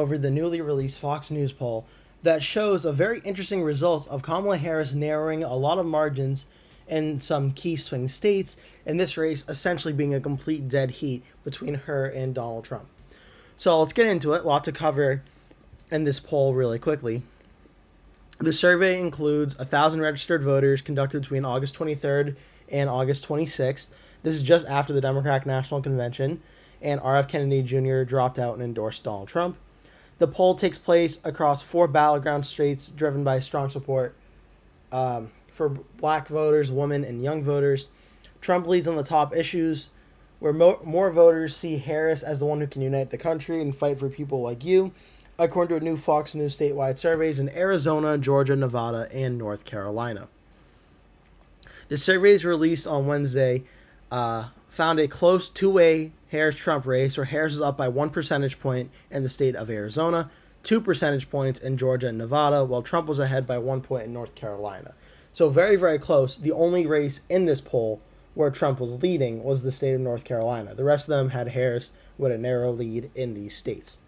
over the newly released Fox News poll that shows a very interesting result of Kamala Harris narrowing a lot of margins in some key swing states, and this race essentially being a complete dead heat between her and Donald Trump. So let's get into it. A lot to cover in this poll really quickly. The survey includes 1,000 registered voters conducted between August 23rd and August 26th. This is just after the Democratic National Convention, and R.F. Kennedy Jr. dropped out and endorsed Donald Trump. The poll takes place across 4 battleground states driven by strong support for black voters, women, and young voters. Trump leads on the top issues, where more voters see Harris as the one who can unite the country and fight for people like you, according to a new Fox News statewide surveys in Arizona, Georgia, Nevada, and North Carolina. The surveys released on Wednesday found a close two-way Harris-Trump race, where Harris is up by 1 percentage point in the state of Arizona, 2 percentage points in Georgia and Nevada, while Trump was ahead by 1 point in North Carolina. So very, very close. The only race in this poll where Trump was leading was the state of North Carolina. The rest of them had Harris with a narrow lead in these states.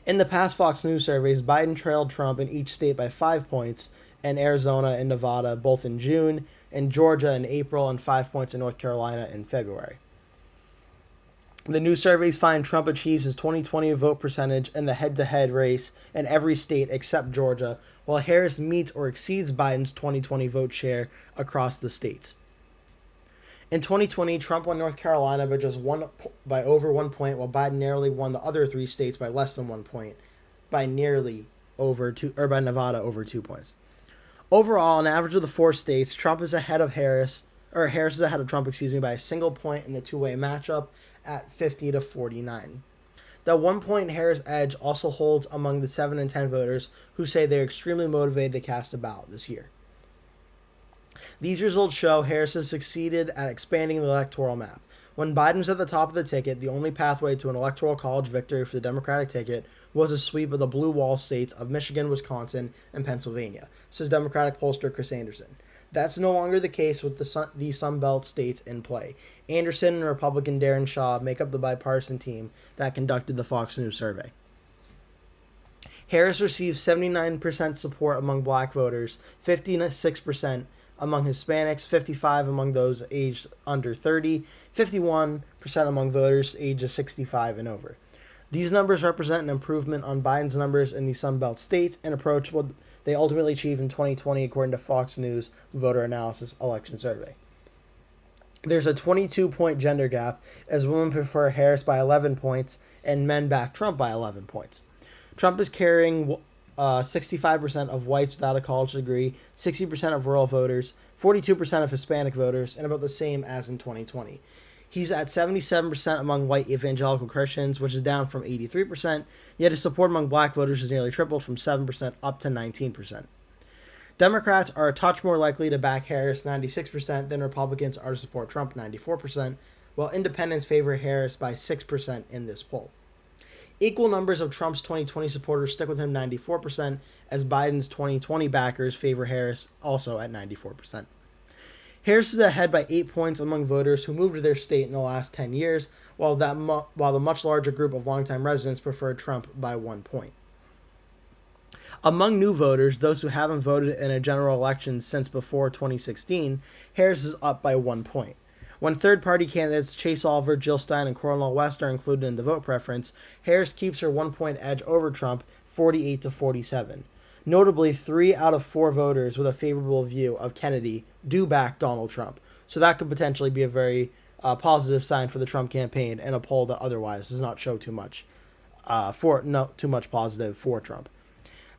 In the past Fox News surveys, Biden trailed Trump in each state by 5 points, in Arizona and Nevada both in June, and Georgia in April, and 5 points in North Carolina in February. The new surveys find Trump achieves his 2020 vote percentage in the head-to-head race in every state except Georgia, while Harris meets or exceeds Biden's 2020 vote share across the states. In 2020, Trump won North Carolina by over 1 point, while Biden narrowly won the other 3 states by less than 1 point, by Nevada over 2 points. Overall, on average of the 4 states, Harris is ahead of Trump, by a single point in the two-way matchup at 50-49. The 1 point Harris edge also holds among the 7 and 10 voters who say they're extremely motivated to cast a ballot this year. These results show Harris has succeeded at expanding the electoral map. When Biden was at the top of the ticket, the only pathway to an electoral college victory for the Democratic ticket was a sweep of the blue wall states of Michigan, Wisconsin, and Pennsylvania, says Democratic pollster Chris Anderson. That's no longer the case with the sunbelt states in play. Anderson and Republican Darren Shaw make up the bipartisan team that conducted the Fox News survey. Harris received 79% support among black voters, 56% among Hispanics, 55% among those aged under 30, 51% among voters aged 65 and over. These numbers represent an improvement on Biden's numbers in the Sunbelt states and approach what they ultimately achieved in 2020, according to Fox News Voter Analysis Election Survey. There's a 22-point gender gap, as women prefer Harris by 11 points and men back Trump by 11 points. Trump is carrying 65% of whites without a college degree, 60% of rural voters, 42% of Hispanic voters, and about the same as in 2020. He's at 77% among white evangelical Christians, which is down from 83%, yet his support among black voters has nearly tripled from 7% up to 19%. Democrats are a touch more likely to back Harris, 96%, than Republicans are to support Trump, 94%, while independents favor Harris by 6% in this poll. Equal numbers of Trump's 2020 supporters stick with him, 94%, as Biden's 2020 backers favor Harris, also at 94%. Harris is ahead by 8 points among voters who moved to their state in the last 10 years, while the much larger group of longtime residents preferred Trump by 1 point. Among new voters, those who haven't voted in a general election since before 2016, Harris is up by 1 point. When third-party candidates Chase Oliver, Jill Stein, and Cornel West are included in the vote preference, Harris keeps her 1 point edge over Trump, 48-47. Notably, 3 out of 4 voters with a favorable view of Kennedy do back Donald Trump. So that could potentially be a very positive sign for the Trump campaign in a poll that otherwise does not show too much positive for Trump.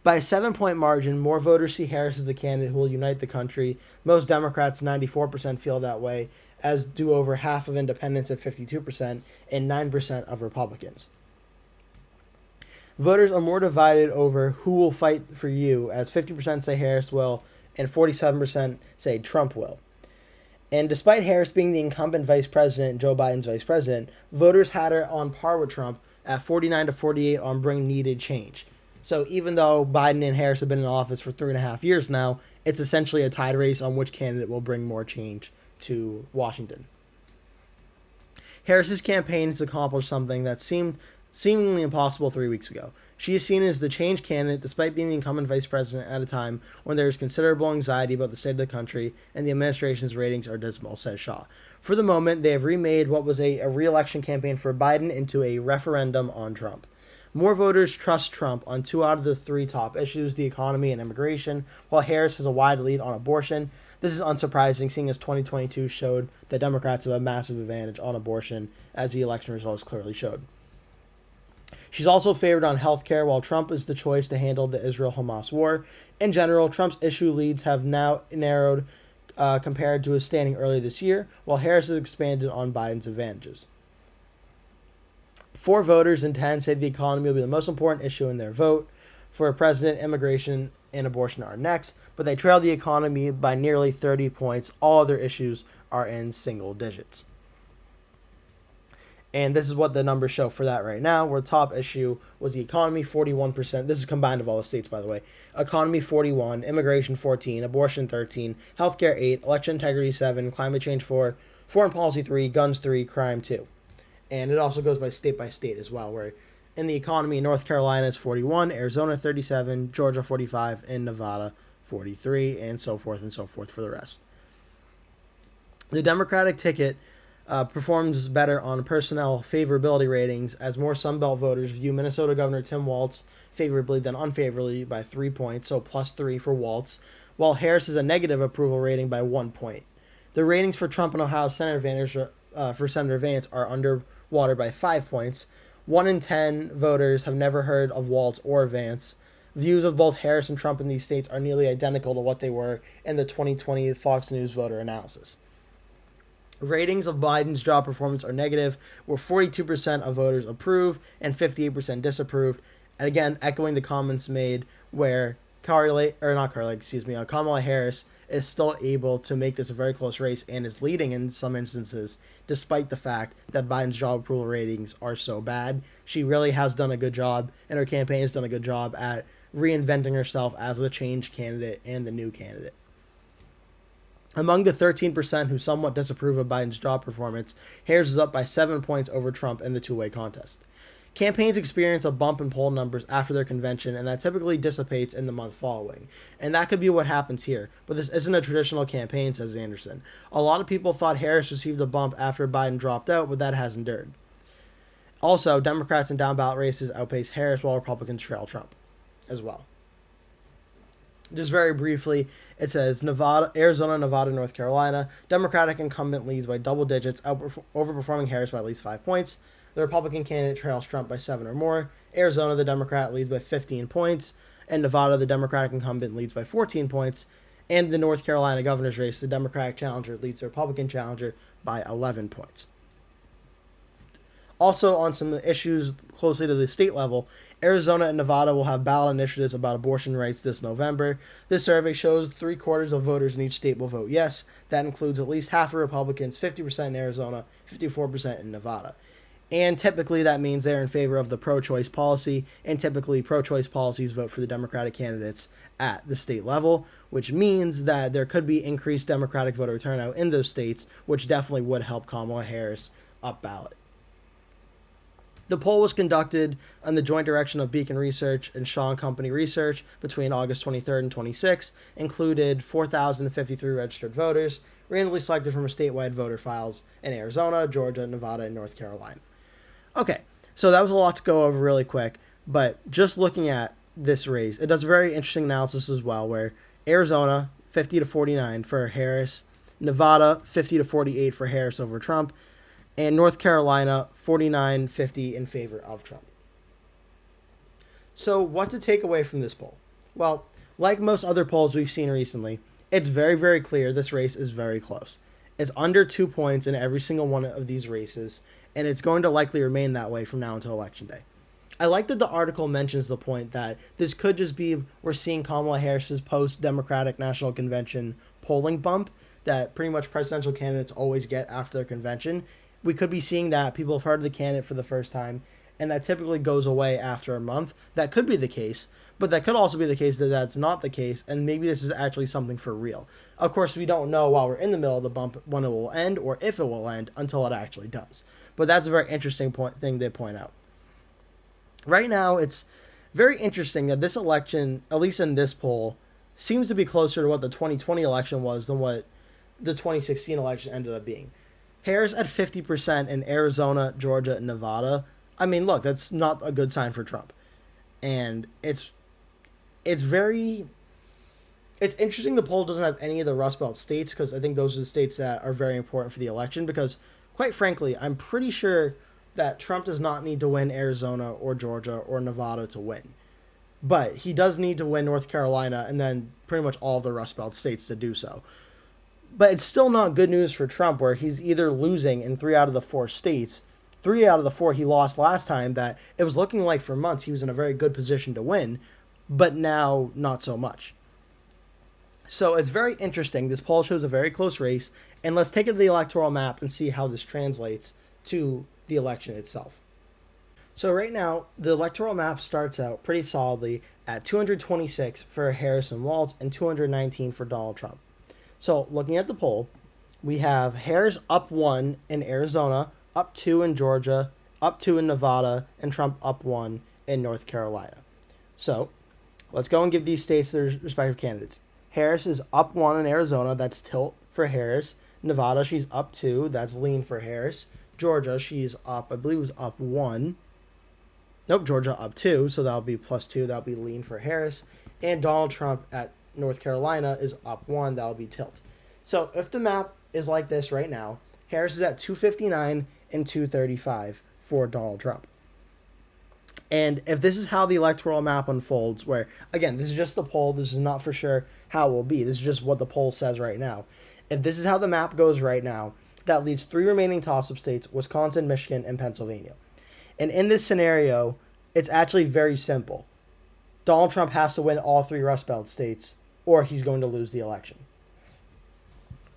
By a 7-point margin, more voters see Harris as the candidate who will unite the country. Most Democrats, 94%, feel that way, as do over half of independents at 52% and 9% of Republicans. Voters are more divided over who will fight for you, as 50% say Harris will and 47% say Trump will. And despite Harris being the incumbent vice president, Joe Biden's vice president, voters had her on par with Trump at 49-48 on bring needed change. So even though Biden and Harris have been in office for 3.5 years now, it's essentially a tied race on which candidate will bring more change to Washington. Harris's campaign has accomplished something that seemed seemingly impossible 3 weeks ago. She is seen as the change candidate despite being the incumbent vice president at a time when there is considerable anxiety about the state of the country and the administration's ratings are dismal, says Shaw. For the moment, they have remade what was a re-election campaign for Biden into a referendum on Trump. More voters trust Trump on 2 out of the 3 top issues, the economy and immigration, while Harris has a wide lead on abortion. This is unsurprising, seeing as 2022 showed that Democrats have a massive advantage on abortion, as the election results clearly showed. She's also favored on health care, while Trump is the choice to handle the Israel-Hamas war. In general, Trump's issue leads have now narrowed compared to his standing earlier this year, while Harris has expanded on Biden's advantages. 4 voters in 10 say the economy will be the most important issue in their vote. For president, immigration and abortion are next, but they trail the economy by nearly 30 points. All other issues are in single digits. And this is what the numbers show for that right now, where the top issue was the economy, 41%. This is combined of all the states, by the way. Economy, 41, immigration, 14, abortion, 13, healthcare, 8, election integrity, 7, climate change, 4, foreign policy, 3, guns, 3, crime, 2. And it also goes by state as well, where in the economy, North Carolina is 41, Arizona 37, Georgia 45, and Nevada 43, and so forth for the rest. The Democratic ticket performs better on personnel favorability ratings as more sunbelt voters view Minnesota Governor Tim Walz favorably than unfavorably by 3 points, so +3 for Walz, while Harris has a negative approval rating by 1 point. The ratings for Trump and Ohio Senator Vance are underwater by 5 points. 1 in 10 voters have never heard of Walz or Vance. Views of both Harris and Trump in these states are nearly identical to what they were in the 2020 Fox News voter analysis. Ratings of Biden's job performance are negative, where 42% of voters approve and 58% disapprove. And again, echoing the comments made where Kamala Harris is still able to make this a very close race and is leading in some instances, despite the fact that Biden's job approval ratings are so bad. She really has done a good job, and her campaign has done a good job at reinventing herself as the change candidate and the new candidate. Among the 13% who somewhat disapprove of Biden's job performance, Harris is up by 7 points over Trump in the two-way contest. Campaigns experience a bump in poll numbers after their convention, and that typically dissipates in the month following. And that could be what happens here, but this isn't a traditional campaign, says Anderson. A lot of people thought Harris received a bump after Biden dropped out, but that has endured. Also, Democrats in down-ballot races outpace Harris, while Republicans trail Trump as well. Just very briefly, it says Arizona, Nevada, North Carolina. Democratic incumbent leads by double digits, overperforming Harris by at least 5 points. The Republican candidate trails Trump by 7 or more. Arizona, the Democrat leads by 15 points. And Nevada, the Democratic incumbent leads by 14 points. And the North Carolina governor's race, the Democratic challenger leads the Republican challenger by 11 points. Also, on some issues closely to the state level, Arizona and Nevada will have ballot initiatives about abortion rights this November. This survey shows 3/4 of voters in each state will vote yes. That includes at least half of Republicans, 50% in Arizona, 54% in Nevada. And typically that means they're in favor of the pro-choice policy, and typically pro-choice policies vote for the Democratic candidates at the state level, which means that there could be increased Democratic voter turnout in those states, which definitely would help Kamala Harris up ballot. The poll was conducted on the joint direction of Beacon Research and Shaw & Company Research between August 23rd and 26th, included 4,053 registered voters, randomly selected from statewide voter files in Arizona, Georgia, Nevada, and North Carolina. Okay, so that was a lot to go over really quick, but just looking at this race, it does a very interesting analysis as well, where Arizona, 50-49 for Harris, Nevada, 50-48 for Harris over Trump, and North Carolina, 49-50 in favor of Trump. So what to take away from this poll? Well, like most other polls we've seen recently, it's very, very clear this race is very close. It's under 2 points in every single one of these races, and it's going to likely remain that way from now until Election Day. I like that the article mentions the point that this could just be we're seeing Kamala Harris's post-Democratic National Convention polling bump that pretty much presidential candidates always get after their convention. We could be seeing that people have heard of the candidate for the first time, and that typically goes away after a month. That could be the case, but that could also be the case that that's not the case, and maybe this is actually something for real. Of course, we don't know while we're in the middle of the bump when it will end or if it will end until it actually does. But that's a very interesting thing to point out. Right now, it's very interesting that this election, at least in this poll, seems to be closer to what the 2020 election was than what the 2016 election ended up being. Harris at 50% in Arizona, Georgia, and Nevada. I mean, look, that's not a good sign for Trump. And it's very it's interesting the poll doesn't have any of the Rust Belt states, because I think those are the states that are very important for the election, because quite frankly, I'm pretty sure that Trump does not need to win Arizona or Georgia or Nevada to win. But he does need to win North Carolina and then pretty much all of the Rust Belt states to do so. But it's still not good news for Trump, where he's either losing in 3 out of the 4 states. 3 out of the 4 he lost last time, that it was looking like for months he was in a very good position to win, but now not so much. So it's very interesting. This poll shows a very close race, and let's take it to the electoral map and see how this translates to the election itself. So right now, the electoral map starts out pretty solidly at 226 for Harris and Walz and 219 for Donald Trump. So looking at the poll, we have Harris up 1 in Arizona, up 2 in Georgia, up 2 in Nevada, and Trump up 1 in North Carolina. So let's go and give these states their respective candidates. Harris is up 1 in Arizona, that's tilt for Harris. Nevada, she's up 2, that's lean for Harris. Georgia, she's up, I believe it was up 1. Nope, Georgia up 2, so that'll be +2, that'll be lean for Harris. And Donald Trump at North Carolina is up 1, that'll be tilt. So if the map is like this right now, Harris is at 259 and 235 for Donald Trump. And if this is how the electoral map unfolds, where, again, this is just the poll, this is not for sure how it will be, this is just what the poll says right now. If this is how the map goes right now, that leaves 3 remaining toss-up states, Wisconsin, Michigan, and Pennsylvania. And in this scenario, it's actually very simple. Donald Trump has to win all 3 Rust Belt states, or he's going to lose the election.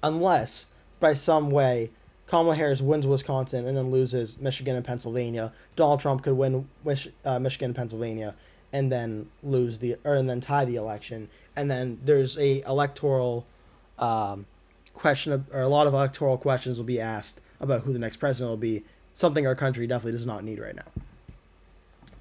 Unless, by some way, Kamala Harris wins Wisconsin and then loses Michigan and Pennsylvania, Donald Trump could win Michigan and Pennsylvania and then and then tie the election. And then there's a electoral question, or a lot of electoral questions will be asked about who the next president will be. Something our country definitely does not need right now.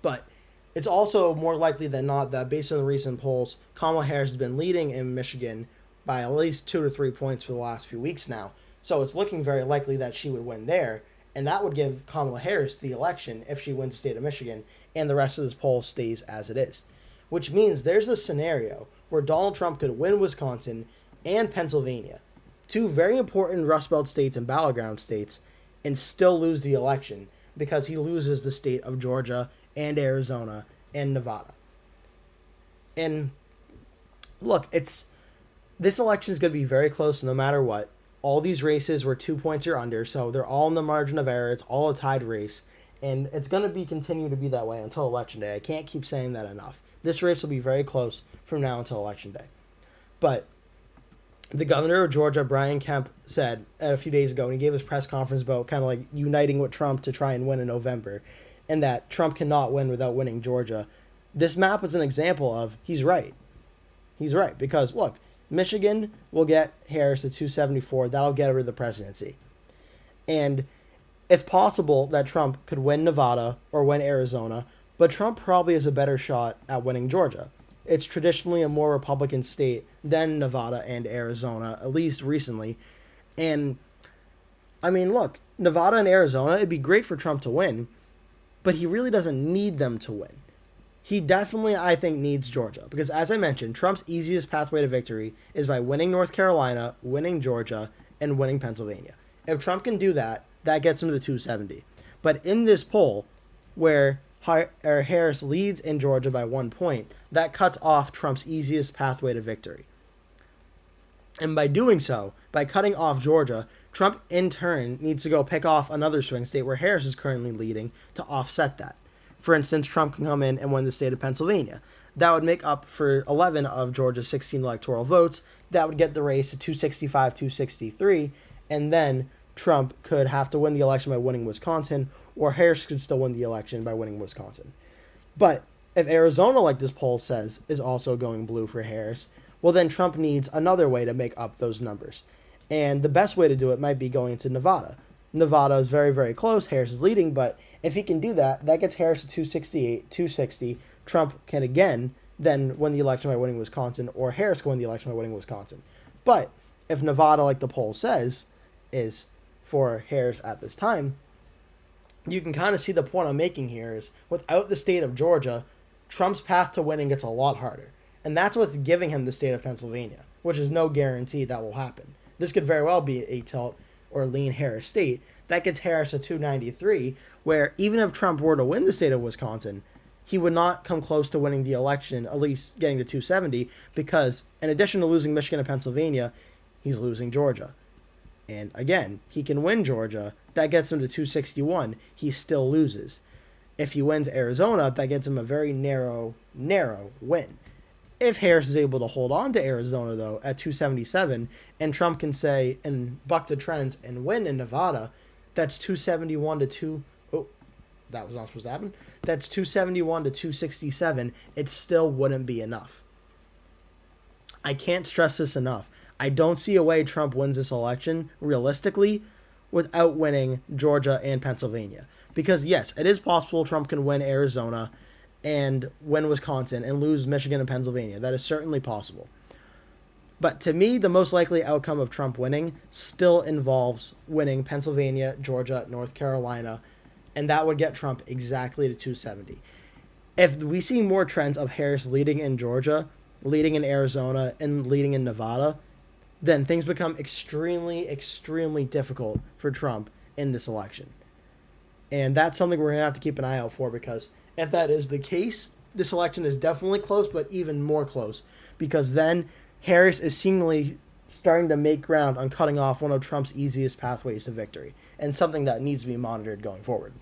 But it's also more likely than not that, based on the recent polls, Kamala Harris has been leading in Michigan by at least 2 to 3 points for the last few weeks now. So it's looking very likely that she would win there, and that would give Kamala Harris the election if she wins the state of Michigan and the rest of this poll stays as it is. Which means there's a scenario where Donald Trump could win Wisconsin and Pennsylvania, 2 very important Rust Belt states and battleground states, and still lose the election because he loses the state of Georgia and Arizona and Nevada. And look, this election is going to be very close no matter what. All these races were 2 points or under, so they're all in the margin of error. It's all a tied race, and it's going to continue to be that way until Election Day. I can't keep saying that enough. This race will be very close from now until Election Day. But the governor of Georgia, Brian Kemp, said a few days ago, and he gave his press conference about kind of like uniting with Trump to try and win in November, and that Trump cannot win without winning Georgia. This map is an example of he's right. He's right, because look, Michigan will get Harris at 274. That'll get her the presidency. And it's possible that Trump could win Nevada or win Arizona, but Trump probably has a better shot at winning Georgia. It's traditionally a more Republican state than Nevada and Arizona, at least recently. And, I mean, look, Nevada and Arizona, it'd be great for Trump to win, but he really doesn't need them to win. He definitely, I think, needs Georgia. Because, as I mentioned, Trump's easiest pathway to victory is by winning North Carolina, winning Georgia, and winning Pennsylvania. If Trump can do that, that gets him to 270. But in this poll, where Harris leads in Georgia by 1 point, that cuts off Trump's easiest pathway to victory. And by doing so, by cutting off Georgia, Trump in turn needs to go pick off another swing state where Harris is currently leading to offset that. For instance, Trump can come in and win the state of Pennsylvania. That would make up for 11 of Georgia's 16 electoral votes. That would get the race to 265, 263, and then Trump could have to win the election by winning Wisconsin, or Harris could still win the election by winning Wisconsin. But if Arizona, like this poll says, is also going blue for Harris, well, then Trump needs another way to make up those numbers. And the best way to do it might be going to Nevada. Nevada is very, very close. Harris is leading, but If he can do that, that gets Harris to 268, 260. Trump can again then win the election by winning Wisconsin, or Harris can win the election by winning Wisconsin. But if Nevada, like the poll says, is for Harris at this time, you can kind of see the point I'm making here is without the state of Georgia, Trump's path to winning gets a lot harder. And that's with giving him the state of Pennsylvania, which is no guarantee that will happen. This could very well be a tilt or lean Harris state. That gets Harris to 293, where even if Trump were to win the state of Wisconsin, he would not come close to winning the election, at least getting to 270, because in addition to losing Michigan and Pennsylvania, he's losing Georgia. And again, he can win Georgia. That gets him to 261. He still loses. If he wins Arizona, that gets him a very narrow win. If Harris is able to hold on to Arizona, though, at 277, and Trump can say and buck the trends and win in Nevada, that's 271 to 2... Oh, that was not supposed to happen. That's 271 to 267. It still wouldn't be enough. I can't stress this enough. I don't see a way Trump wins this election, realistically, without winning Georgia and Pennsylvania. Because, yes, it is possible Trump can win Arizona and win Wisconsin and lose Michigan and Pennsylvania. That is certainly possible. But to me, the most likely outcome of Trump winning still involves winning Pennsylvania, Georgia, North Carolina, and that would get Trump exactly to 270. If we see more trends of Harris leading in Georgia, leading in Arizona, and leading in Nevada, then things become extremely, extremely difficult for Trump in this election. And that's something we're going to have to keep an eye out for, because if that is the case, this election is definitely close, but even more close, because then Harris is seemingly starting to make ground on cutting off one of Trump's easiest pathways to victory, and something that needs to be monitored going forward.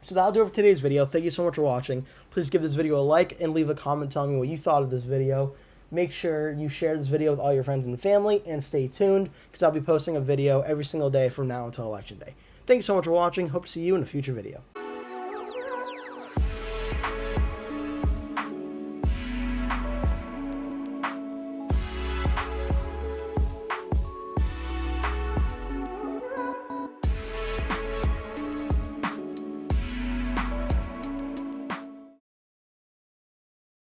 So that'll do it for today's video. Thank you so much for watching. Please give this video a like and leave a comment telling me what you thought of this video. Make sure you share this video with all your friends and family, and stay tuned, because I'll be posting a video every single day from now until Election Day. Thank you so much for watching. Hope to see you in a future video.